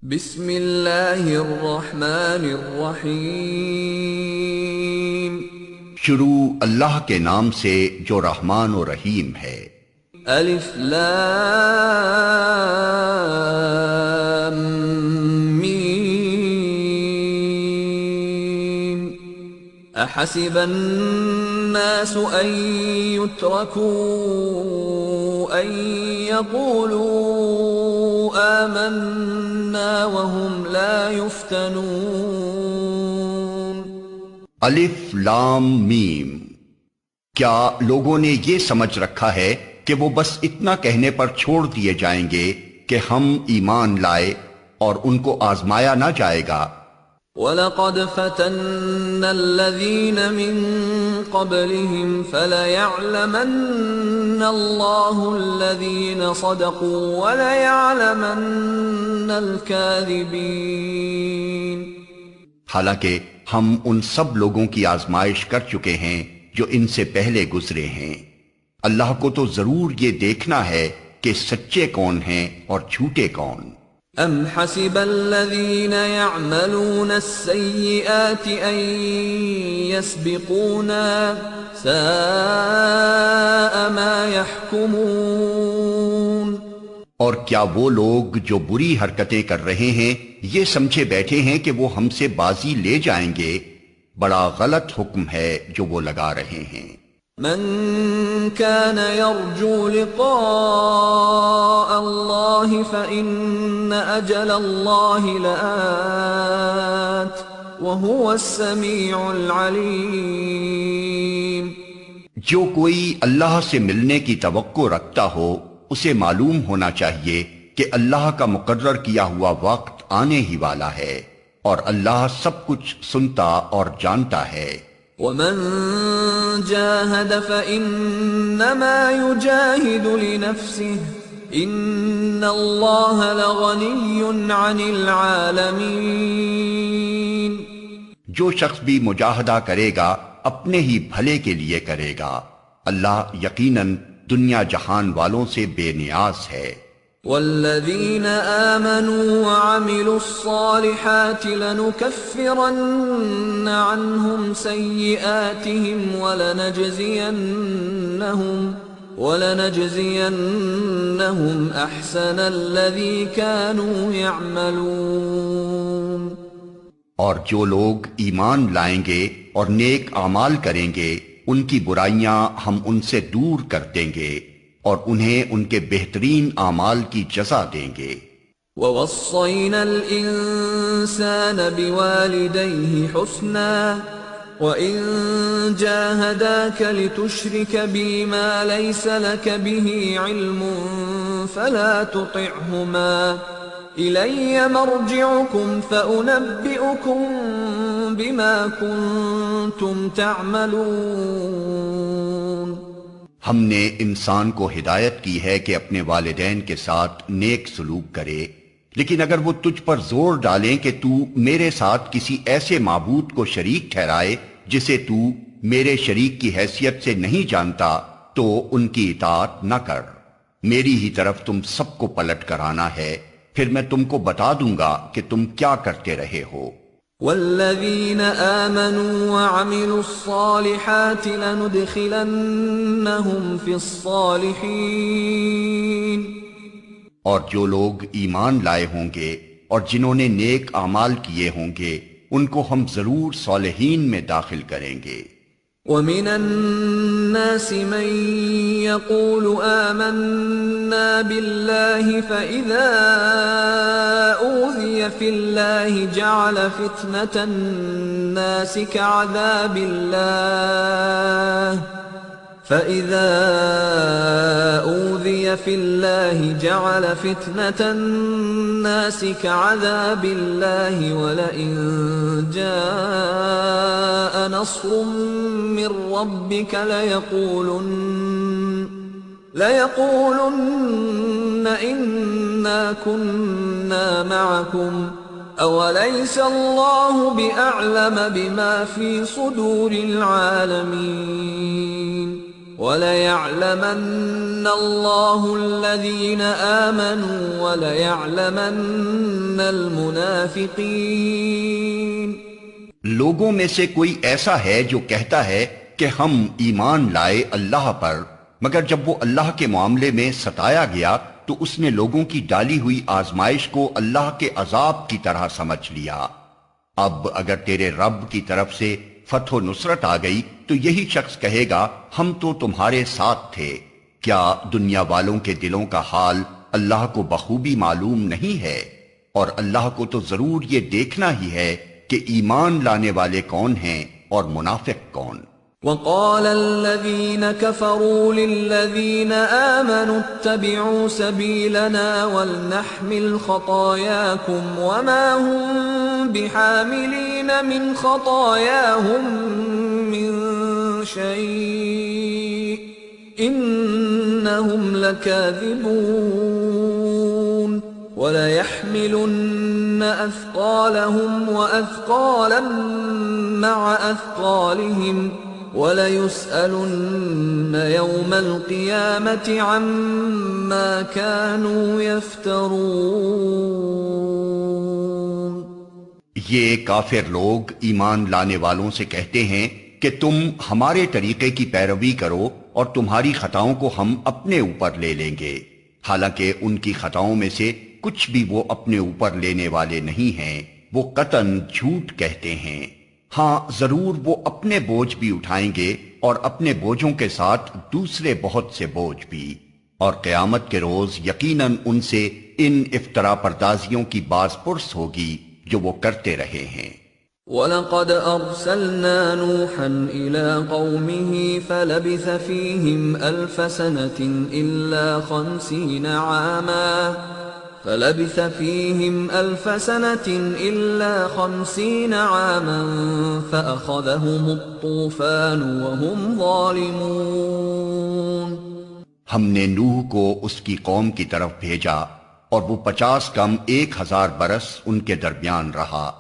بسم اللہ الرحمن الرحیم۔ شروع اللہ کے نام سے جو رحمان و رحیم ہے۔ الف لام میم۔ احسب الناس ان يتركوا ان يقولوا آمنا وهم لا يفتنون۔ الف لام میم۔ کیا لوگوں نے یہ سمجھ رکھا ہے کہ وہ بس اتنا کہنے پر چھوڑ دیے جائیں گے کہ ہم ایمان لائے اور ان کو آزمایا نہ جائے گا؟ وَلَقَدْ فَتَنَّا الَّذِينَ مِن قَبْلِهِمْ فَلَيَعْلَمَنَّ اللَّهُ الَّذِينَ صَدَقُوا وَلَيَعْلَمَنَّ الْكَاذِبِينَ۔ حالانکہ ہم ان سب لوگوں کی آزمائش کر چکے ہیں جو ان سے پہلے گزرے ہیں۔ اللہ کو تو ضرور یہ دیکھنا ہے کہ سچے کون ہیں اور جھوٹے کون۔ ام حسب الذین یعملون السیئات ان یسبقونا ساء ما یحکمون۔ اور کیا وہ لوگ جو بری حرکتیں کر رہے ہیں یہ سمجھے بیٹھے ہیں کہ وہ ہم سے بازی لے جائیں گے؟ بڑا غلط حکم ہے جو وہ لگا رہے ہیں۔ من كان يرجو لقاء الله فإن أجل الله لآت وهو السميع العليم۔ جو کوئی اللہ سے ملنے کی توقع رکھتا ہو اسے معلوم ہونا چاہیے کہ اللہ کا مقرر کیا ہوا وقت آنے ہی والا ہے اور اللہ سب کچھ سنتا اور جانتا ہے۔ ومن جاهد فإنما يجاهد لنفسه إن الله لغني عن العالمين۔ جو شخص بھی مجاہدہ کرے گا اپنے ہی بھلے کے لیے کرے گا، اللہ یقیناً دنیا جہان والوں سے بے نیاز ہے۔ والذین آمنوا وعملوا الصالحات لنكفرن عنهم سیئاتهم ولنجزینهم احسن الذی كانوا يعملون۔ اور جو لوگ ایمان لائیں گے اور نیک اعمال کریں گے ان کی برائیاں ہم ان سے دور کر دیں گے اور انہیں ان کے بہترین اعمال کی جزا دیں گے۔ وَوَصَّيْنَا الْإِنسَانَ بِوَالِدَيْهِ حُسْنًا وَإِن جَاهَدَاكَ لِتُشْرِكَ بِي مَا لَيْسَ لَكَ بِهِ عِلْمٌ فَلَا تُطِعْهُمَا إِلَيَّ مَرْجِعُكُمْ فَأُنَبِّئُكُم بِمَا كُنتُمْ تَعْمَلُونَ۔ ہم نے انسان کو ہدایت کی ہے کہ اپنے والدین کے ساتھ نیک سلوک کرے، لیکن اگر وہ تجھ پر زور ڈالیں کہ تو میرے ساتھ کسی ایسے معبود کو شریک ٹھہرائے جسے تو میرے شریک کی حیثیت سے نہیں جانتا تو ان کی اطاعت نہ کر۔ میری ہی طرف تم سب کو پلٹ کر آنا ہے، پھر میں تم کو بتا دوں گا کہ تم کیا کرتے رہے ہو۔ والذین آمنوا وعملوا الصالحات لندخلنهم فی الصالحین۔ اور جو لوگ ایمان لائے ہوں گے اور جنہوں نے نیک اعمال کیے ہوں گے ان کو ہم ضرور صالحین میں داخل کریں گے۔ وَمِنَ النَّاسِ مَن يَقُولُ آمَنَّا بِاللَّهِ فَإِذَا أُوذِيَ فِي اللَّهِ جَعَلَ فِتْنَةَ النَّاسِ كَعَذَابِ اللَّهِ فَإِذَا أُوذِيَ فِي اللَّهِ جَعَلَ فِتْنَةَ النَّاسِ كَعَذَابِ اللَّهِ وَلَئِن جَاءَ نَصْرٌ مِّن رَّبِّكَ لَيَقُولُنَّ إِنَّا كُنَّا مَعَكُمْ أَوَلَيْسَ اللَّهُ بِأَعْلَمَ بِمَا فِي صُدُورِ الْعَالَمِينَ۔ وَلَيَعْلَمَنَّ اللَّهُ الَّذِينَ آمَنُوا وَلَيَعْلَمَنَّ الْمُنَافِقِينَ۔ لوگوں میں سے کوئی ایسا ہے جو کہتا ہے کہ ہم ایمان لائے اللہ پر، مگر جب وہ اللہ کے معاملے میں ستایا گیا تو اس نے لوگوں کی ڈالی ہوئی آزمائش کو اللہ کے عذاب کی طرح سمجھ لیا۔ اب اگر تیرے رب کی طرف سے فتح و نصرت آ گئی تو یہی شخص کہے گا ہم تو تمہارے ساتھ تھے۔ کیا دنیا والوں کے دلوں کا حال اللہ کو بخوبی معلوم نہیں ہے؟ اور اللہ کو تو ضرور یہ دیکھنا ہی ہے کہ ایمان لانے والے کون ہیں اور منافق کون۔ وَقَالَ الَّذِينَ كَفَرُوا لِلَّذِينَ آمَنُوا اتَّبِعُوا سَبِيلَنَا وَلْنَحْمِلْ خَطَايَاكُمْ وَمَا هُمْ بِحَامِلِينَ مِنْ خَطَايَاهُمْ مِنْ شَيْءٍ إِنَّهُمْ لَكَاذِبُونَ وَلَيَحْمِلُنَّ أَثْقَالَهُمْ وَأَثْقَالًا مَعَ أَثْقَالِهِمْ وَلَيُسْأَلُنَّ يَوْمَ الْقِيَامَةِ عَمَّا كَانُوا يَفْتَرُونَ۔ یہ کافر لوگ ایمان لانے والوں سے کہتے ہیں کہ تم ہمارے طریقے کی پیروی کرو اور تمہاری خطاؤں کو ہم اپنے اوپر لے لیں گے، حالانکہ ان کی خطاؤں میں سے کچھ بھی وہ اپنے اوپر لینے والے نہیں ہیں، وہ قطعاً جھوٹ کہتے ہیں۔ ہاں ضرور وہ اپنے بوجھ بھی اٹھائیں گے اور اپنے بوجھوں کے ساتھ دوسرے بہت سے بوجھ بھی، اور قیامت کے روز یقیناً ان سے ان افطرا پردازیوں کی باز پرس ہوگی جو وہ کرتے رہے ہیں۔ وَلَقَدْ أَرْسَلْنَا نُوحًا إِلَىٰ قَوْمِهِ فَلَبِثَ فِيهِمْ أَلْفَ سَنَةٍ إِلَّا 50 عَامًا فَأَخَذَهُمُ الطُّوفَانُ وَهُمْ ظَالِمُونَ۔ ہم نے نوح کو اس کی قوم کی طرف بھیجا اور وہ 50 کم 1000 برس ان کے درمیان رہا،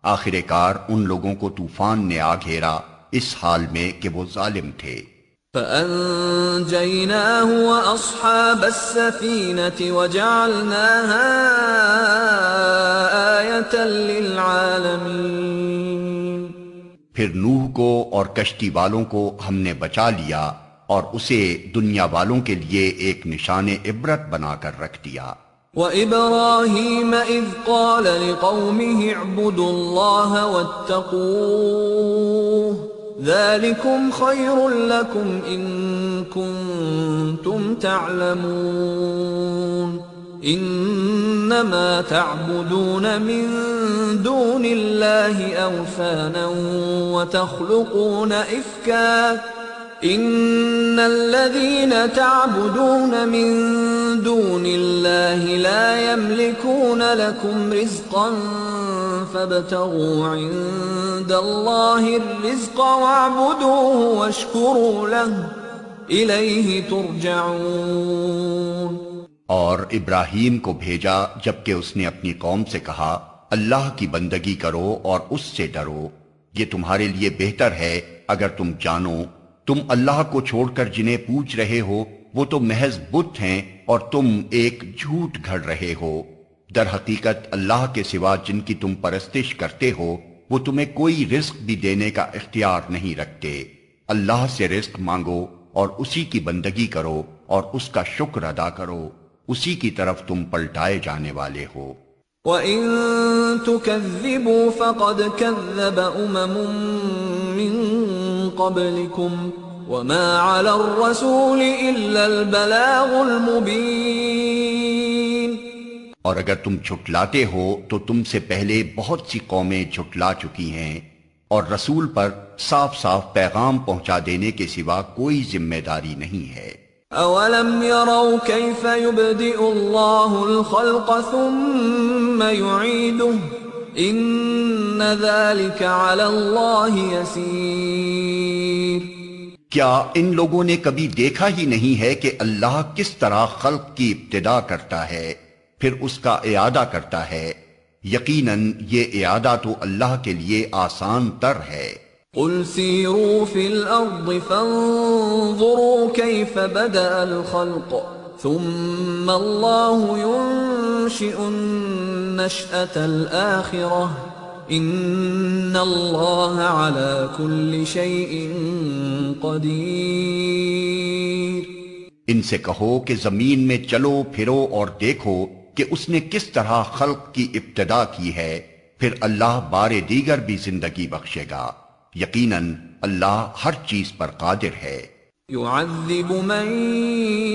آخر کار ان لوگوں کو طوفان نے آ گھیرا اس حال میں کہ وہ ظالم تھے۔ فَأَنجَيْنَاهُ وَأَصْحَابَ السَّفِينَةِ وَجَعَلْنَاهَا آيَةً لِّلْعَالَمِينَ۔ پھر نوح کو اور کشتی والوں کو ہم نے بچا لیا اور اسے دنیا والوں کے لیے ایک نشان عبرت بنا کر رکھ دیا۔ وَإِبْرَاهِيمَ إِذْ قَالَ لِقَوْمِهِ اعْبُدُوا اللَّهَ وَاتَّقُوهُ ذَلِكُمْ خَيْرٌ لَكُمْ إِن كُنتُمْ تَعْلَمُونَ إِنَّمَا تَعْبُدُونَ مِن دُونِ اللَّهِ أَوْثَانًا وَتَخْلُقُونَ إِفْكًا إِنَّ الَّذِينَ تَعْبُدُونَ مِن دُونِ اللَّهِ لَا يَمْلِكُونَ لَكُمْ رِزْقًا فَابْتَغُوا عِندَ اللَّهِ الرِّزْقَ وَاعْبُدُوهُ وَاشْكُرُوا لَهُ إِلَيْهِ تُرْجَعُونَ۔ اور ابراہیم کو بھیجا جبکہ اس نے اپنی قوم سے کہا اللہ کی بندگی کرو اور اس سے ڈرو، یہ تمہارے لیے بہتر ہے اگر تم جانو تم اللہ کو چھوڑ کر جنہیں پوچھ رہے ہو وہ تو محض بت ہیں اور تم ایک جھوٹ گھڑ رہے ہو، در حقیقت اللہ کے سوا جن کی تم پرستش کرتے ہو وہ تمہیں کوئی رزق بھی دینے کا اختیار نہیں رکھتے، اللہ سے رزق مانگو اور اسی کی بندگی کرو اور اس کا شکر ادا کرو، اسی کی طرف تم پلٹائے جانے والے ہو۔ وَإِن تُكَذِّبُوا فَقَدْ كَذَّبَ أُمَمٌ مِّن قَبْلِكُمْ وَمَا عَلَى الرَّسُولِ إِلَّا الْبَلَاغُ الْمُبِينُ۔ اور اگر تم جھٹلاتے ہو تو تم سے پہلے بہت سی قومیں جھٹلا چکی ہیں، اور رسول پر صاف صاف پیغام پہنچا دینے کے سوا کوئی ذمہ داری نہیں ہے۔ أَوَلَمْ يَرَوْا كَيْفَ يُبْدِئُ اللَّهُ الْخَلْقَ ثُمَّ يُعِيدُهُ إِنَّ ذَلِكَ عَلَى اللَّهِ يَسِيرٌ۔ کیا ان لوگوں نے کبھی دیکھا ہی نہیں ہے کہ اللہ کس طرح خلق کی ابتدا کرتا ہے پھر اس کا اعادہ کرتا ہے؟ یقیناً یہ اعادہ تو اللہ کے لیے آسان تر ہے۔ قل سيروا في الأرض فانظروا كيف بدأ الخلق ثم الله ينشئ النشأة الآخرة إن الله على كل شيء قدير۔ ان سے کہو کہ زمین میں چلو پھرو اور دیکھو کہ اس نے کس طرح خلق کی ابتدا کی ہے، پھر اللہ بار دیگر بھی زندگی بخشے گا، یقیناً اللہ ہر چیز پر قادر ہے۔ يعذب من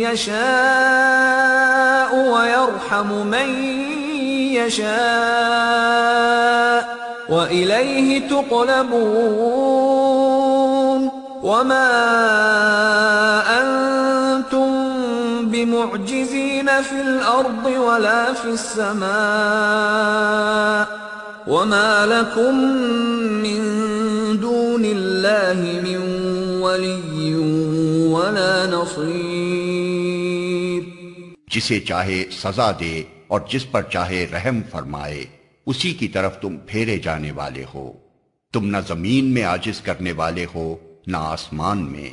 يشاء ويرحم من يشاء وإليه تقلبون وما أنتم بمعجزين في الأرض ولا في السماء وما لكم من دون الله من ولي ولا نصير۔ جسے چاہے سزا دے اور جس پر چاہے رحم فرمائے، اسی کی طرف تم پھیرے جانے والے ہو۔ تم نہ زمین میں عاجز کرنے والے ہو نہ آسمان میں،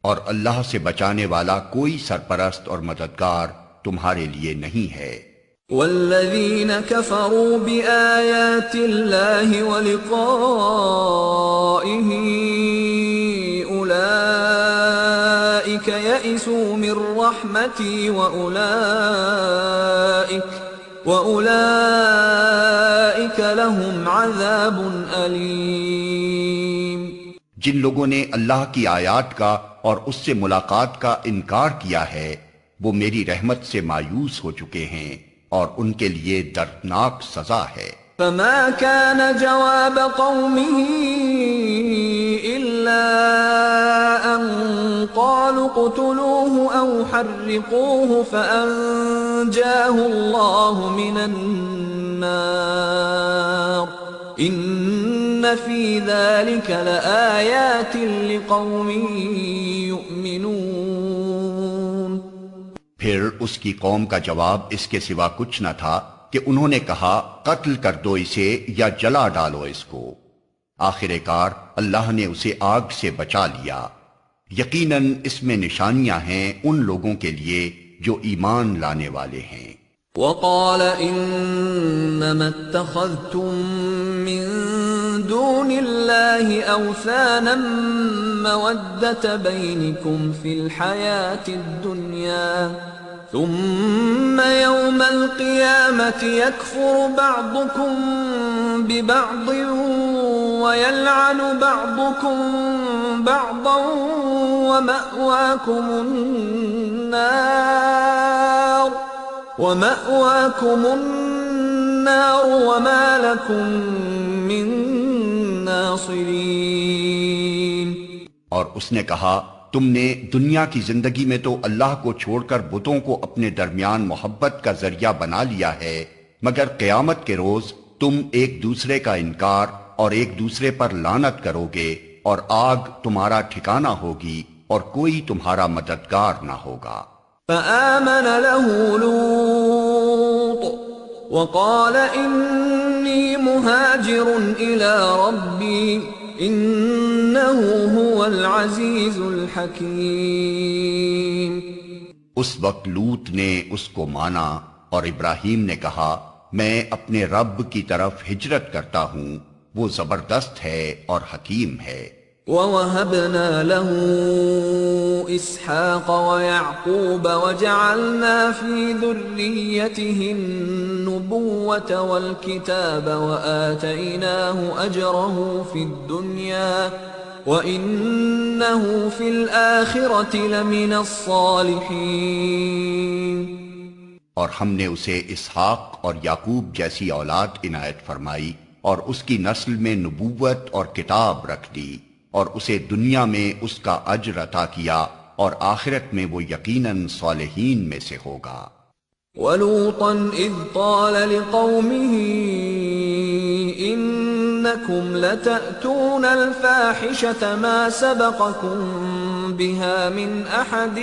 اور اللہ سے بچانے والا کوئی سرپرست اور مددگار تمہارے لیے نہیں ہے۔ والذین کفروا بآیات اللہ ولقائہ اولئک یئسوا من رحمتی وأولئک لهم عذاب علیم۔ جن لوگوں نے اللہ کی آیات کا اور اس سے ملاقات کا انکار کیا ہے، وہ میری رحمت سے مایوس ہو چکے ہیں اور ان کے لیے دردناک سزا ہے۔ فما كان جواب قومه إلا أن قالوا اقتلوه أو حرقوه فأنجاه الله من النار إن في ذلك لآيات لقوم يؤمنون۔ پھر اس کی قوم کا جواب اس کے سوا کچھ نہ تھا کہ انہوں نے کہا قتل کر دو اسے یا جلا ڈالو اس کو۔ آخر کار اللہ نے اسے آگ سے بچا لیا۔ یقیناً اس میں نشانیاں ہیں ان لوگوں کے لیے جو ایمان لانے والے ہیں۔ وقال انما اتخذتم من دون الله اوثانا مودة بينكم في الحياة الدنيا ثم يوم القيامة يكفر بعضكم ببعض ويلعن بعضكم بعضا ومأواكم النار وما لكم من ناصرين۔ اور اس نے کہا تم نے دنیا کی زندگی میں تو اللہ کو چھوڑ کر بتوں کو اپنے درمیان محبت کا ذریعہ بنا لیا ہے، مگر قیامت کے روز تم ایک دوسرے کا انکار اور ایک دوسرے پر لعنت کرو گے، اور آگ تمہارا ٹھکانہ ہوگی اور کوئی تمہارا مددگار نہ ہوگا۔ فآمن له لوط وقال انی مہاجر الی ربی انه هو العزیز الحکیم۔ اس وقت لوط نے اس کو مانا اور ابراہیم نے کہا میں اپنے رب کی طرف ہجرت کرتا ہوں، وہ زبردست ہے اور حکیم ہے۔ وَوَهَبْنَا لَهُ إِسْحَاقَ وَيَعْقُوبَ وَجَعَلْنَا فِي ذُرِّيَّتِهِ النُّبُوَّةَ وَالْكِتَابَ وَآتَيْنَاهُ أَجْرَهُ فِي الدُّنْيَا وَإِنَّهُ فِي الْآخِرَةِ لَمِنَ الصَّالِحِينَ۔ اور ہم نے اسے اسحاق اور یعقوب جیسی اولاد عنایت فرمائی اور اس کی نسل میں نبوت اور کتاب رکھ دی، اور اسے دنیا میں اس کا اجر عطا کیا، اور آخرت میں وہ یقیناً صالحین میں سے ہوگا۔ وَلُوطًا إِذْ قَالَ لِقَوْمِهِ إِنَّكُمْ لَتَأْتُونَ الْفَاحِشَةَ مَا سَبَقَكُمْ بِهَا مِنْ أَحَدٍ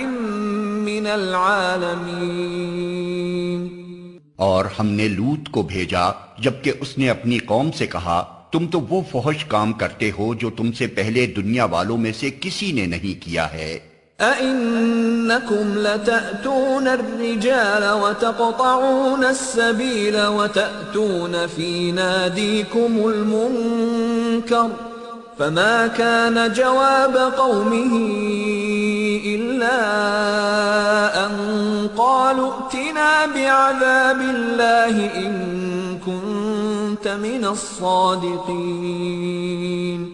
مِّنَ الْعَالَمِينَ۔ اور ہم نے لوط کو بھیجا جبکہ اس نے اپنی قوم سے کہا تم تو وہ فحش کام کرتے ہو جو تم سے پہلے دنیا والوں میں سے کسی نے نہیں کیا ہے۔ أَإِنَّكُمْ لَتَأْتُونَ الرِّجَالَ وَتَقْطَعُونَ السَّبِيلَ وَتَأْتُونَ فِي نَادِيكُمُ الْمُنكَرَ فَمَا كَانَ جَوَابَ قَوْمِهِ إِلَّا أَن قَالُوا ائْتِنَا بِعَذَابِ اللَّهِ إِن كُنتَ مِنَ الصَّادِقِينَ۔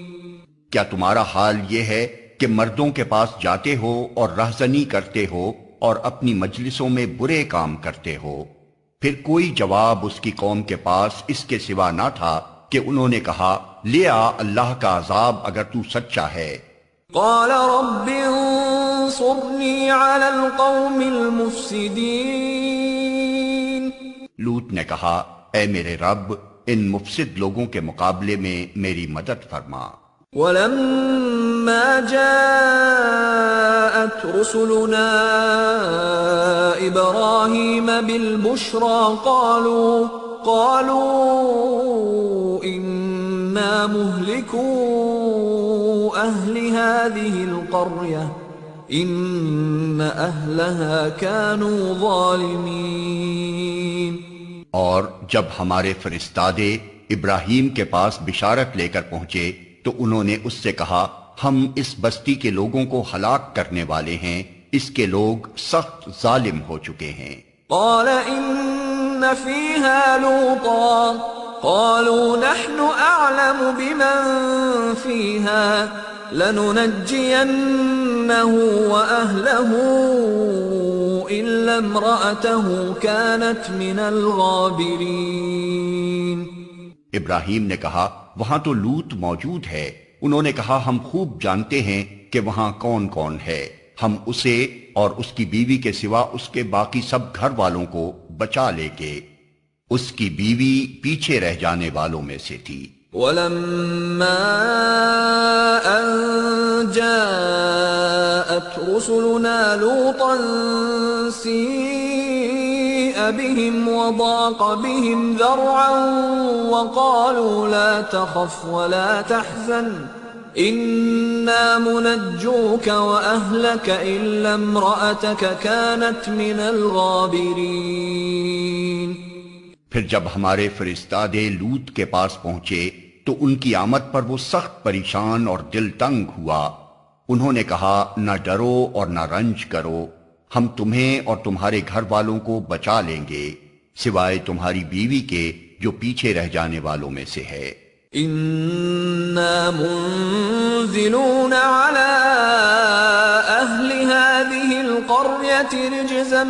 کیا تمہارا حال یہ ہے کہ مردوں کے پاس جاتے ہو اور رہزنی کرتے ہو اور اپنی مجلسوں میں برے کام کرتے ہو؟ پھر کوئی جواب اس کی قوم کے پاس اس کے سوا نہ تھا کہ انہوں نے کہا لے آ اللہ کا عذاب اگر تو سچا ہے۔ قال رب انصرنی علی القوم المفسدین۔ لوط نے کہا اے میرے رب ان مفسد لوگوں کے مقابلے میں میری مدد فرما۔ وَلَمَّا جَاءَتْ رُسُلُنَا إِبْرَاهِيمَ بِالْبُشْرَى قَالُوا إِنَّا مُهْلِكُو أَهْلِ هَذِهِ الْقَرْيَةِ إِنَّ أَهْلَهَا كَانُوا ظَالِمِينَ۔ اور جب ہمارے فرستادے ابراہیم کے پاس بشارت لے کر پہنچے تو انہوں نے اس سے کہا ہم اس بستی کے لوگوں کو ہلاک کرنے والے ہیں، اس کے لوگ سخت ظالم ہو چکے ہیں۔ قال إن فيها لوطا قالوا نحن أعلم بمن فيها لننجينه وأهله إلا امرأته كانت من الغابرين۔ ابراہیم نے کہا وہاں تو لوط موجود ہے۔ انہوں نے کہا ہم خوب جانتے ہیں کہ وہاں کون کون ہے، ہم اسے اور اس کی بیوی کے سوا اس کے باقی سب گھر والوں کو بچا لے گے۔ اس کی بیوی پیچھے رہ جانے والوں میں سے تھی۔ وَلَمَّا أَن جَاءَتْ رُسُلُنَا لُوطًا سِيءَ بِهِمْ وَضَاقَ بِهِمْ ذَرْعًا وَقَالُوا لَا تَخَفْ وَلَا تَحْزَنْ إِنَّا مُنَجُّوكَ وَأَهْلَكَ إِلَّا امْرَأَتَكَ كَانَتْ مِنَ الْغَابِرِينَ۔ پھر جب ہمارے فرستادے لوط کے پاس پہنچے تو ان کی آمد پر وہ سخت پریشان اور دل تنگ ہوا۔ انہوں نے کہا نہ ڈرو اور نہ رنج کرو، ہم تمہیں اور تمہارے گھر والوں کو بچا لیں گے سوائے تمہاری بیوی کے جو پیچھے رہ جانے والوں میں سے ہے۔ إِنَّا مُنزِلُونَ عَلَىٰ أَهْلِ هَٰذِهِ الْقَرْيَةِ رِجْزًا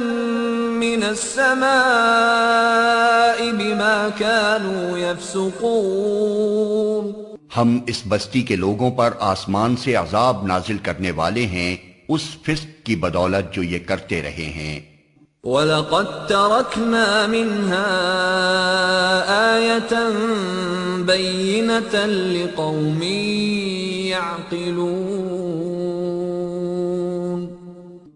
مِّنَ السَّمَاءِ بِمَا كَانُوا يَفْسُقُونَ۔ ہم اس بستی کے لوگوں پر آسمان سے عذاب نازل کرنے والے ہیں اس فسق کی بدولت جو یہ کرتے رہے ہیں۔ وَلَقَدْ تَرَكْنَا مِنْهَا آيَةً بَيِّنَةً لِقَوْمٍ يَعْقِلُونَ۔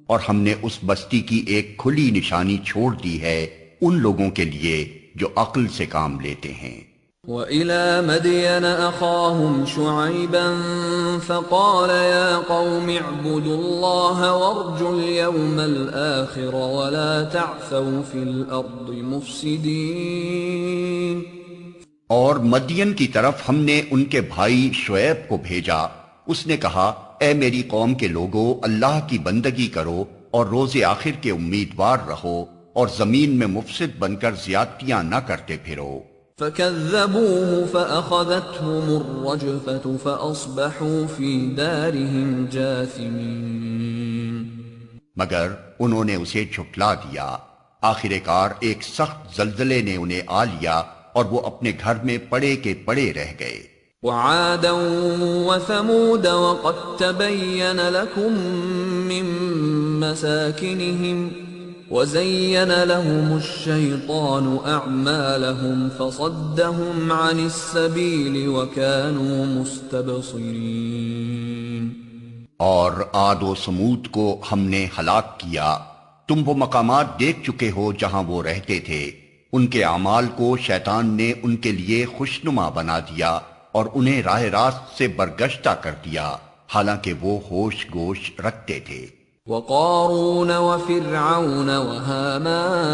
اور ہم نے اس بستی کی ایک کھلی نشانی چھوڑ دی ہے ان لوگوں کے لیے جو عقل سے کام لیتے ہیں۔ وَإِلَى مَدْيَنَ أَخَاهُمْ شُعَيْبًا فَقَالَ يَا قَوْمِ اعْبُدُوا اللَّهَ وَارْجُوا الْيَوْمَ الْآخِرَ وَلَا تَعْثَوْا فِي الْأَرْضِ مُفْسِدِينَ۔ اور مدین کی طرف ہم نے ان کے بھائی شعیب کو بھیجا، اس نے کہا اے میری قوم کے لوگو اللہ کی بندگی کرو اور روز آخر کے امیدوار رہو اور زمین میں مفسد بن کر زیادتیاں نہ کرتے پھرو۔ فَكَذَّبُوهُ فَأَخَذَتْهُمُ الرَّجْفَةُ فَأَصْبَحُوا فِي دَارِهِمْ جَاثِمِينَ۔ مگر انہوں نے اسے جھٹلا دیا، آخر کار ایک سخت زلزلے نے انہیں آ لیا اور وہ اپنے گھر میں پڑے کے پڑے رہ گئے۔ وَعَادًا وَثَمُودَ وَقَدْ تَبَيَّنَ لَكُم مِّن مَّسَاكِنِهِمْ وَزَيَّنَ لَهُمُ الشَّيْطَانُ أَعْمَالَهُمْ فَصَدَّهُمْ عَنِ السَّبِيلِ وَكَانُوا مُسْتَبْصِرِينَ۔ اور عاد و سمود کو ہم نے ہلاک کیا، تم وہ مقامات دیکھ چکے ہو جہاں وہ رہتے تھے، ان کے اعمال کو شیطان نے ان کے لیے خوشنما بنا دیا اور انہیں راہ راست سے برگشتہ کر دیا حالانکہ وہ ہوش گوش رکھتے تھے۔ وقارون وفرعون وهامان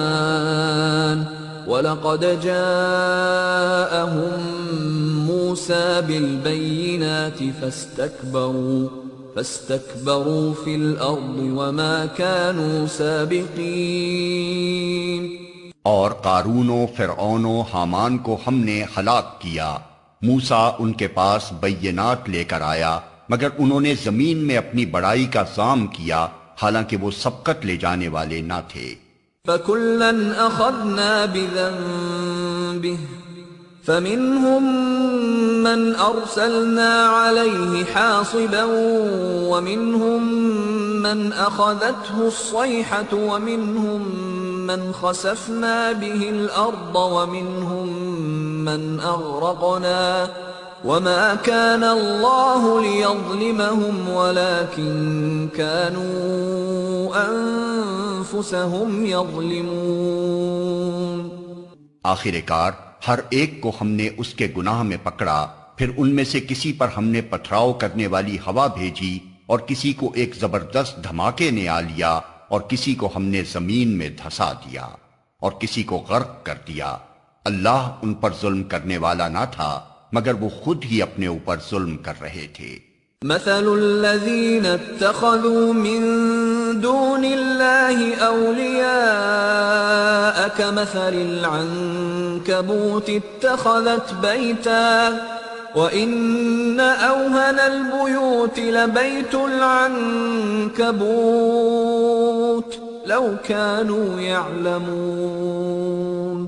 وَلَقَدْ جَاءَهُم مُوسَى بِالْبَيِّنَاتِ فَاسْتَكْبَرُوا فِي الْأَرْضِ وَمَا كَانُوا سَابِقِينَ۔ اور قارون و فرعون و حامان کو ہم نے ہلاک کیا، موسیٰ ان کے پاس بینات لے کر آیا مگر انہوں نے زمین میں اپنی بڑائی کا ظام کیا حالانکہ وہ سبقت لے جانے والے نہ تھے۔ فَكُلًّا أَخَذْنَا بِذَنبِهِ فَمِنْهُمْ مَنْ أَرْسَلْنَا عَلَيْهِ حَاصِبًا وَمِنْهُمْ مَنْ أَخَذَتْهُ الصَّيْحَةُ وَمِنْهُمْ مَنْ خَسَفْنَا بِهِ الْأَرْضَ وَمِنْهُمْ مَنْ أَغْرَقْنَا وَمَا كَانَ اللَّهُ لِيَظْلِمَهُمْ وَلَكِنْ كَانُوا أَنفُسَهُمْ يَظْلِمُونَ۔ آخر کار ہر ایک کو ہم نے اس کے گناہ میں پکڑا، پھر ان میں سے کسی پر ہم نے پتھراؤ کرنے والی ہوا بھیجی اور کسی کو ایک زبردست دھماکے نے آ لیا اور کسی کو ہم نے زمین میں دھسا دیا اور کسی کو غرق کر دیا۔ اللہ ان پر ظلم کرنے والا نہ تھا مگر وہ خود ہی اپنے اوپر ظلم کر رہے تھے۔ مثل الذين اتخذوا من دون الله أولياء كمثل العنكبوت اتخذت بيتا وإن أوهن البيوت لبيت العنكبوت لو كانوا يعلمون۔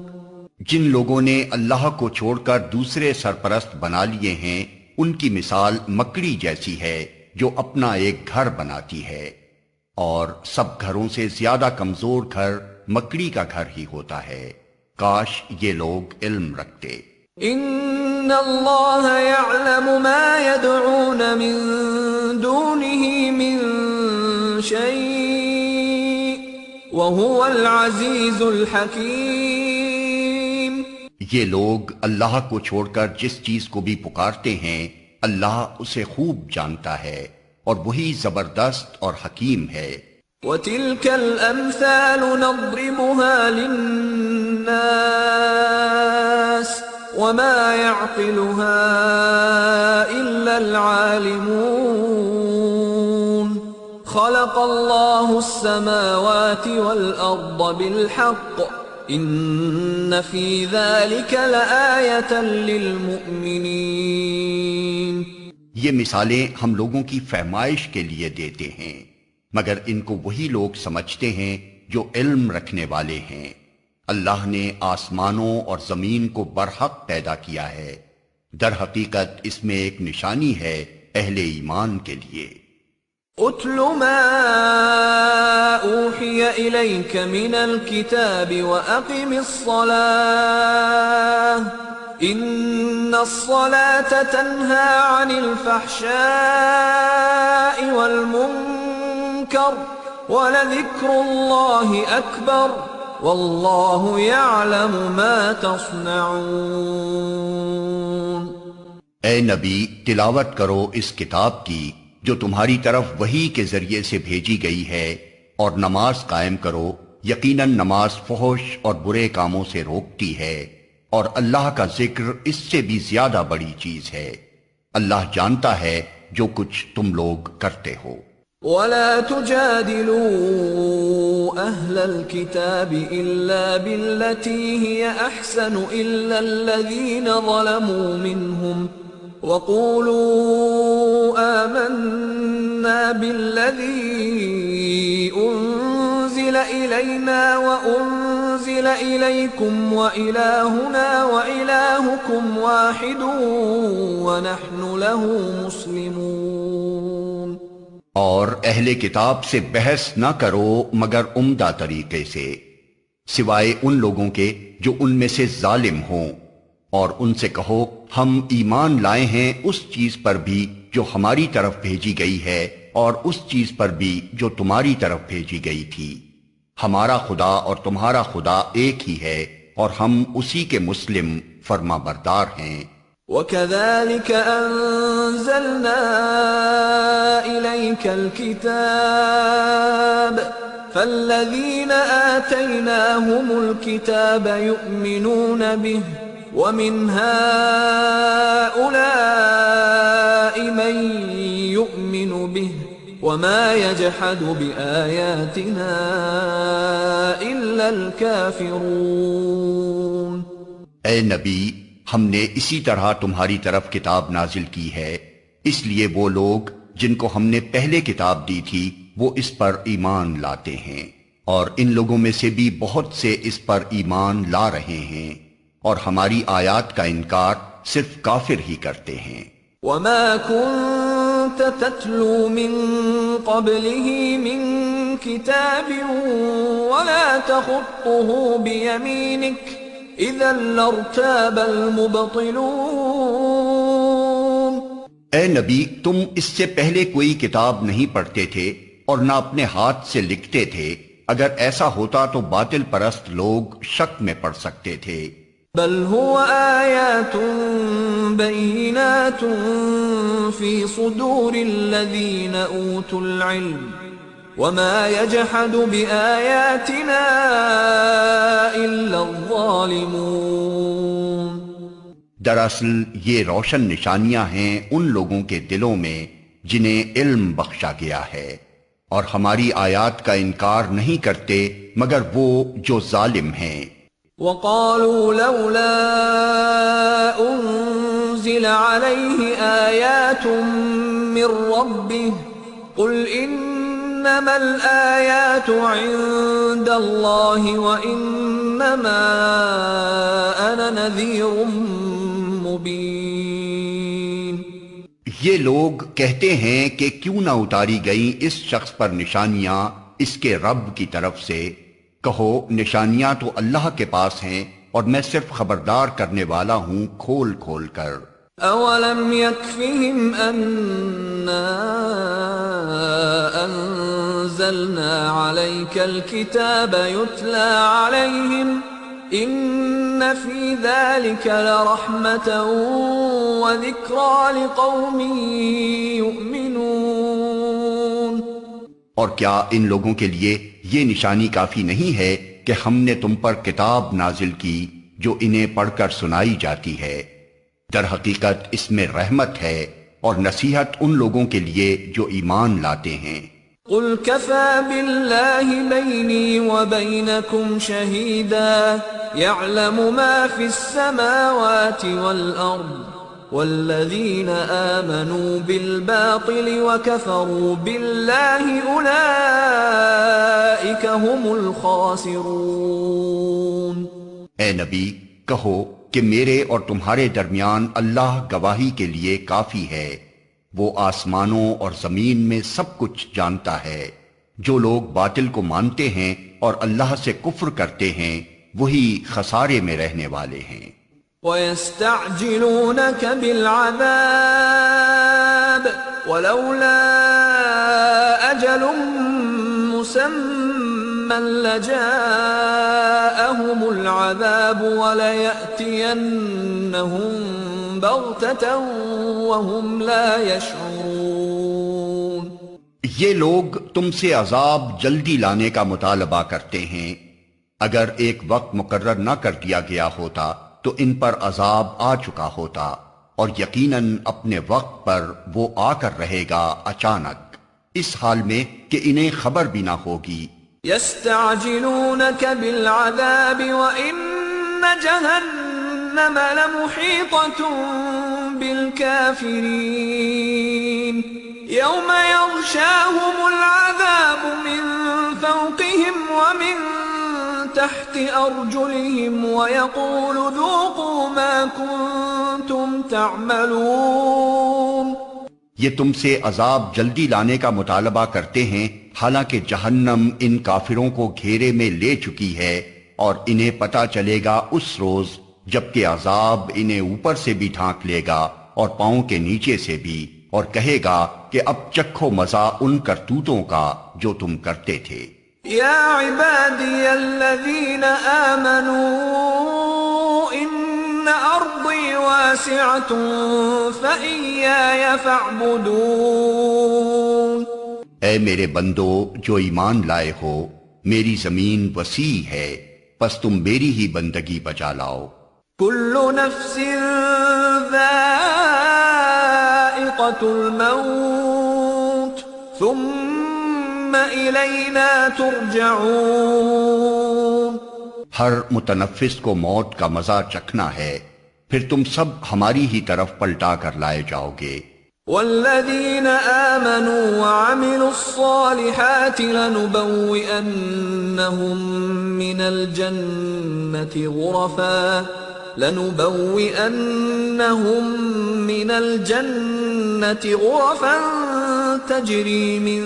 جن لوگوں نے اللہ کو چھوڑ کر دوسرے سرپرست بنا لیے ہیں ان کی مثال مکڑی جیسی ہے جو اپنا ایک گھر بناتی ہے، اور سب گھروں سے زیادہ کمزور گھر مکڑی کا گھر ہی ہوتا ہے۔ کاش یہ لوگ علم رکھتے۔ ان اللہ یعلم ما يدعون من دونه من شیء وهو العزیز الحکیم۔ یہ لوگ اللہ کو چھوڑ کر جس چیز کو بھی پکارتے ہیں اللہ اسے خوب جانتا ہے اور وہی زبردست اور حکیم ہے۔ وَتِلْكَ الْأَمْثَالُ نَضْرِبُهَا لِلنَّاسِ وَمَا يَعْقِلُهَا إِلَّا الْعَالِمُونَ۔ خَلَقَ اللَّهُ السَّمَاوَاتِ وَالْأَرْضَ بِالْحَقِّ ان فی ذلک لآیۃ للمؤمنین۔ یہ مثالیں ہم لوگوں کی فہمائش کے لیے دیتے ہیں مگر ان کو وہی لوگ سمجھتے ہیں جو علم رکھنے والے ہیں۔ اللہ نے آسمانوں اور زمین کو برحق پیدا کیا ہے، در حقیقت اس میں ایک نشانی ہے اہل ایمان کے لیے۔ اتل ما اوحی الیک من الکتاب واقم الصلاة ان الصلاة تنہی عن الفحشاء والمنکر ولذکر اللہ اکبر واللہ یعلم ما تصنعون۔ اے نبی تلاوت کرو اس کتاب کی جو تمہاری طرف وحی کے ذریعے سے بھیجی گئی ہے، اور نماز قائم کرو، یقیناً نماز فحش اور برے کاموں سے روکتی ہے، اور اللہ کا ذکر اس سے بھی زیادہ بڑی چیز ہے۔ اللہ جانتا ہے جو کچھ تم لوگ کرتے ہو۔ وَلَا تُجَادِلُوا أَهْلَ الْكِتَابِ إِلَّا بِالَّتِي هِيَ أَحْسَنُ إِلَّا الَّذِينَ ظَلَمُوا مِنْهُمْ وَقُولُوا آمَنَّا بِالَّذِي أُنزِلَ إِلَيْنَا وَأُنزِلَ إِلَيْكُمْ وَإِلَٰهُنَا وَإِلَٰهُكُمْ وَاحِدٌ وَنَحْنُ لَهُ مُسْلِمُونَ۔ اور اہل کتاب سے بحث نہ کرو مگر عمدہ طریقے سے، سوائے ان لوگوں کے جو ان میں سے ظالم ہوں، اور ان سے کہو ہم ایمان لائے ہیں اس چیز پر بھی جو ہماری طرف بھیجی گئی ہے اور اس چیز پر بھی جو تمہاری طرف بھیجی گئی تھی، ہمارا خدا اور تمہارا خدا ایک ہی ہے اور ہم اسی کے مسلم فرما بردار ہیں۔ وَكَذَلِكَ أَنزَلْنَا إِلَيْكَ الْكِتَابَ فَالَّذِينَ آتَيْنَاهُمُ الْكِتَابَ يُؤْمِنُونَ بِهِ وَمِنْ هَؤُلَاءِ مَن يُؤْمِنُ بِهِ وَمَا يَجْحَدُ بِآيَاتِنَا إِلَّا الْكَافِرُونَ۔ اے نبی، ہم نے اسی طرح تمہاری طرف کتاب نازل کی ہے، اس لیے وہ لوگ جن کو ہم نے پہلے کتاب دی تھی وہ اس پر ایمان لاتے ہیں، اور ان لوگوں میں سے بھی بہت سے اس پر ایمان لا رہے ہیں، اور ہماری آیات کا انکار صرف کافر ہی کرتے ہیں۔ وَمَا كُنْتَ تَتْلُو مِن قَبْلِهِ مِن كِتَابٍ وَلَا تَخُطُّهُ بِيَمِينِكَ اِذًا لَارْتَابَ الْمُبْطِلُونَ۔ اے نبی، تم اس سے پہلے کوئی کتاب نہیں پڑھتے تھے اور نہ اپنے ہاتھ سے لکھتے تھے، اگر ایسا ہوتا تو باطل پرست لوگ شک میں پڑ سکتے تھے۔ بل هو آیات بینات فی صدور الذین اوتوا العلم وما يجحد بآیاتنا الا الظالمون۔ دراصل یہ روشن نشانیاں ہیں ان لوگوں کے دلوں میں جنہیں علم بخشا گیا ہے، اور ہماری آیات کا انکار نہیں کرتے مگر وہ جو ظالم ہیں۔ وَقَالُوا لَوْلَا أُنزِلَ عَلَيْهِ آيَاتٌ مِّن رَّبِّهِ قُلْ إِنَّمَا الْآيَاتُ عِندَ اللَّهِ وَإِنَّمَا أَنَا نَذِيرٌ مُّبِينٌ۔ یہ لوگ کہتے ہیں کہ کیوں نہ اتاری گئیں اس شخص پر نشانیاں اس کے رب کی طرف سے، کہو نشانیاں تو اللہ کے پاس ہیں اور میں صرف خبردار کرنے والا ہوں کھول کھول کر۔ اولم یکفہم انا انزلنا علیک الکتاب یتلی علیہم ان فی ذلک لرحمتا وذکری لقوم یؤمنون۔ اور کیا ان لوگوں کے لیے یہ نشانی کافی نہیں ہے کہ ہم نے تم پر کتاب نازل کی جو انہیں پڑھ کر سنائی جاتی ہے؟ در حقیقت اس میں رحمت ہے اور نصیحت ان لوگوں کے لیے جو ایمان لاتے ہیں۔ قل كفى بالله بيني وبينكم شهيدا يعلم ما في السماوات والأرض والذين آمنوا بالباطل وكفروا بالله أولئك هم الخاسرون۔ اے نبی، کہو کہ میرے اور تمہارے درمیان اللہ گواہی کے لیے کافی ہے، وہ آسمانوں اور زمین میں سب کچھ جانتا ہے۔ جو لوگ باطل کو مانتے ہیں اور اللہ سے کفر کرتے ہیں وہی خسارے میں رہنے والے ہیں۔ وَيَسْتَعْجِلُونَكَ بِالْعَذَابِ وَلَوْلَا أَجَلٌ مُّسَمًّى لَّجَاءَهُمُ الْعَذَابُ وَلَيَأْتِيَنَّهُم بَغْتَةً وَهُمْ لَا يَشْعُرُونَ۔ یہ لوگ تم سے عذاب جلدی لانے کا مطالبہ کرتے ہیں، اگر ایک وقت مقرر نہ کر دیا گیا ہوتا تو ان پر عذاب آ چکا ہوتا، اور یقیناً اپنے وقت پر وہ آ کر رہے گا اچانک، اس حال میں کہ انہیں خبر بھی نہ ہوگی۔ يَسْتَعْجِلُونَكَ بِالْعَذَابِ وَإِنَّ جَهَنَّمَ لَمُحِيطَةٌ بِالْكَافِرِينَ يَوْمَ يَغْشَاهُمُ الْعَذَابُ مِنْ فَوْقِهِمْ وَمِنْ تحت ارجلهم ويقول ذوقوا ما كنتم تعملون۔ یہ تم سے عذاب جلدی لانے کا مطالبہ کرتے ہیں، حالانکہ جہنم ان کافروں کو گھیرے میں لے چکی ہے، اور انہیں پتہ چلے گا اس روز جبکہ عذاب انہیں اوپر سے بھی ڈھانک لے گا اور پاؤں کے نیچے سے بھی، اور کہے گا کہ اب چکھو مزہ ان کرتوتوں کا جو تم کرتے تھے۔ یا عبادی الذین آمنوا ان ارضی واسعة واسعة فإياي فاعبدون. اے میرے بندو جو ایمان لائے ہو، میری زمین وسیع ہے، پس تم میری ہی بندگی بجا لاؤ. كل نفس ذائقة الموت ثم إلينا ترجعون. ہر متنفس کو موت کا مزہ چکھنا ہے، پھر تم سب ہماری ہی طرف پلٹا کر لائے جاؤ گے. والذين آمنوا وعملوا الصالحات لنبوئنهم من الجنة غرفا تجري من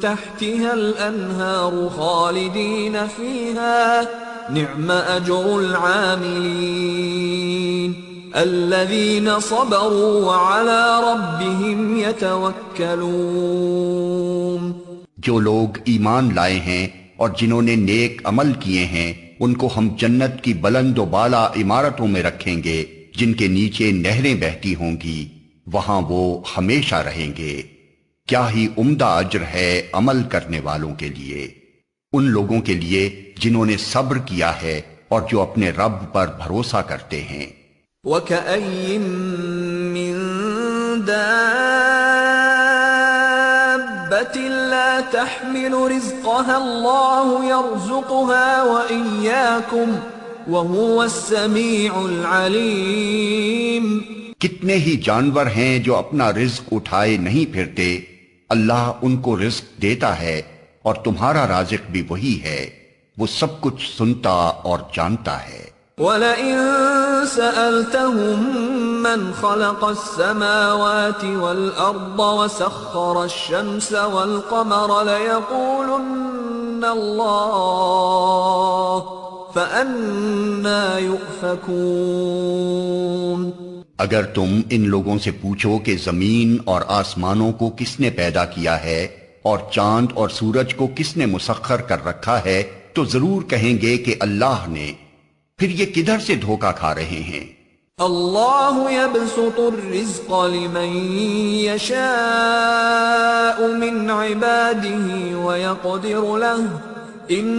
تحتها الأنهار خالدين فيها نعم أجر العاملين الذين صبروا وعلى ربهم يتوكلون. جو لوگ ایمان لائے ہیں اور جنہوں نے نیک عمل کیے ہیں، ان کو ہم جنت کی بلند و بالا عمارتوں میں رکھیں گے جن کے نیچے نہریں بہتی ہوں گی، وہاں وہ ہمیشہ رہیں گے. کیا ہی عمدہ اجر ہے عمل کرنے والوں کے لیے، ان لوگوں کے لیے جنہوں نے صبر کیا ہے اور جو اپنے رب پر بھروسہ کرتے ہیں. وَكَأَيٍّ مِّن دَابَّةٍ لَّا تَحْمِلُ رِزْقَهَا اللَّهُ يَرْزُقُهَا وَإِيَّاكُمْ وَهُوَ السَّمِيعُ الْعَلِيمُ. کتنے ہی جانور ہیں جو اپنا رزق اٹھائے نہیں پھرتے، اللہ ان کو رزق دیتا ہے اور تمہارا رازق بھی وہی ہے، وہ سب کچھ سنتا اور جانتا ہے. وَلَئِن سَأَلْتَهُم مَّنْ خَلَقَ السَّمَاوَاتِ وَالْأَرْضَ وَسَخَّرَ الشَّمْسَ وَالْقَمَرَ لَيَقُولُنَّ اللَّهُ فَأَنَّىٰ يُؤْفَكُونَ. اگر تم ان لوگوں سے پوچھو کہ زمین اور آسمانوں کو کس نے پیدا کیا ہے اور چاند اور سورج کو کس نے مسخر کر رکھا ہے، تو ضرور کہیں گے کہ اللہ نے. پھر یہ کدھر سے دھوکہ کھا رہے ہیں؟ اللہ يبسط الرزق لمن يشاء من عباده ويقدر له ان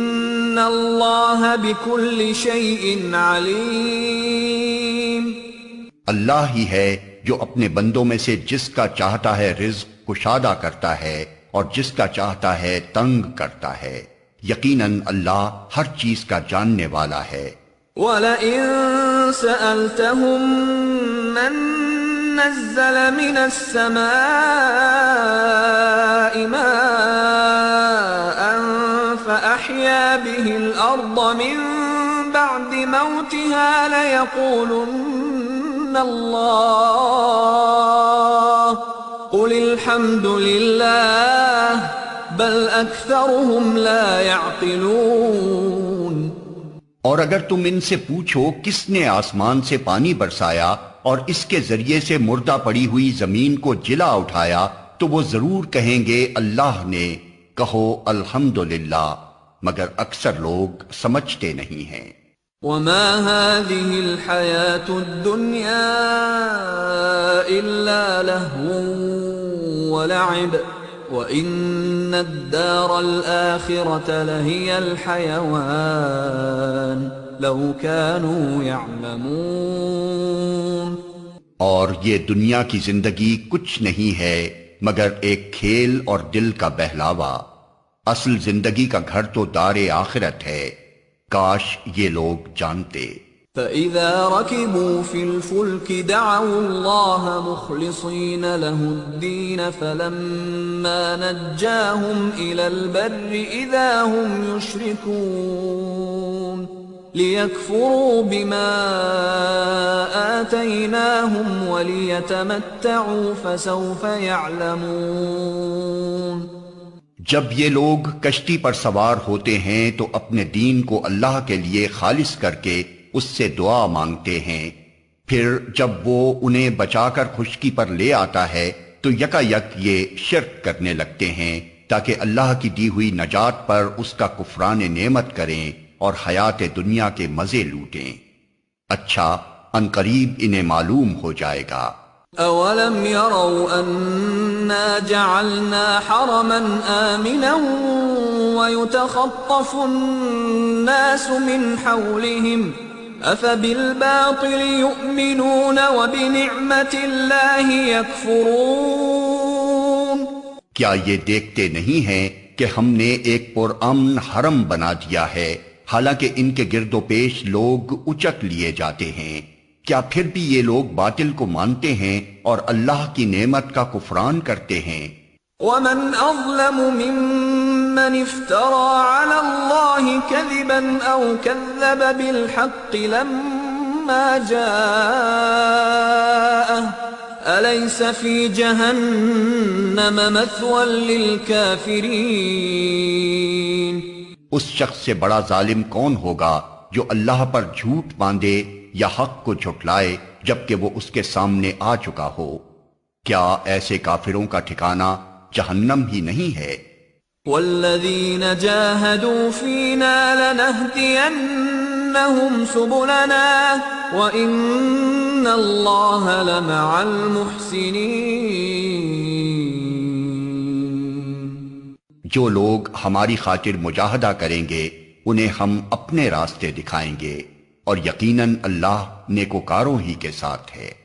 اللہ بكل شيء علیم. اللہ ہی ہے جو اپنے بندوں میں سے جس کا چاہتا ہے رزق کشادہ کرتا ہے اور جس کا چاہتا ہے تنگ کرتا ہے. یقیناً اللہ ہر چیز کا جاننے والا ہے. وَلَئِن سَأَلْتَهُم مَّن نَّزَّلَ مِنَ السَّمَاءِ مَاءً فَأَحْيَا بِهِ الْأَرْضَ مِن بَعْدِ مَوْتِهَا لَيَقُولُنَّ اللَّهُ قُلِ الْحَمْدُ لِلَّهِ بَلْ أَكْثَرُهُمْ لَا يَعْقِلُونَ. اور اگر تم ان سے پوچھو کس نے آسمان سے پانی برسایا اور اس کے ذریعے سے مردہ پڑی ہوئی زمین کو جلا اٹھایا، تو وہ ضرور کہیں گے اللہ نے. کہو الحمدللہ، مگر اکثر لوگ سمجھتے نہیں ہیں. وَمَا هَٰذِهِ الْحَيَاةُ الدُّنْيَا إِلَّا لَهْوٌ وَلَعِبٌ وَإِنَّ الدَّارَ الْآخِرَةَ لَهِيَ الْحَيَوَانُ لَوْ كَانُوا يَعْلَمُونَ. اور یہ دنیا کی زندگی کچھ نہیں ہے مگر ایک کھیل اور دل کا بہلاوا. اصل زندگی کا گھر تو دار آخرت ہے، کاش یہ لوگ جانتے. فَإِذَا رَكِبُوا فِي الْفُلْكِ دَعَوُا اللَّهَ مُخْلِصِينَ لَهُ الدِّينَ فَلَمَّا نَجَّاهُمْ إِلَى الْبَرِّ إِذَا هُمْ يُشْرِكُونَ لِيَكْفُرُوا بِمَا آتَيْنَاهُمْ وَلِيَتَمَتَّعُوا فَسَوْفَ يَعْلَمُونَ. جب یہ لوگ کشتی پر سوار ہوتے ہیں تو اپنے دین کو اللہ کے لیے خالص کر کے اس سے دعا مانگتے ہیں، پھر جب وہ انہیں بچا کر خشکی پر لے آتا ہے تو یکا یک یہ شرک کرنے لگتے ہیں تاکہ اللہ کی دی ہوئی نجات پر اس کا کفران نعمت کریں اور حیات دنیا کے مزے لوٹیں. اچھا ان قریب انہیں معلوم ہو جائے گا۔ اولم يروا انا جعلنا حرما آمنا ويتخطف الناس من حولهم افبالباطل يؤمنون وبنعمة الله يكفرون۔ کیا یہ دیکھتے نہیں ہیں کہ ہم نے ایک پرامن حرم بنا دیا ہے، حالانکہ ان کے گرد و پیش لوگ اچک لیے جاتے ہیں؟ کیا پھر بھی یہ لوگ باطل کو مانتے ہیں اور اللہ کی نعمت کا کفران کرتے ہیں؟ ومن اظلم ممن افترى على الله كذبا او كذب بالحق لما جاءه أليس في جهنم مثوى للكافرين۔ اس شخص سے بڑا ظالم کون ہوگا جو اللہ پر جھوٹ باندھے یا حق کو جھٹلائے جبکہ وہ اس کے سامنے آ چکا ہو؟ کیا ایسے کافروں کا ٹھکانہ جہنم ہی نہیں ہے؟ والذین جاہدوا فینا لنہدینہم سبلنا وإن اللہ لمع المحسنین۔ جو لوگ ہماری خاطر مجاہدہ کریں گے انہیں ہم اپنے راستے دکھائیں گے، اور یقیناً اللہ نیکوکاروں ہی کے ساتھ ہے۔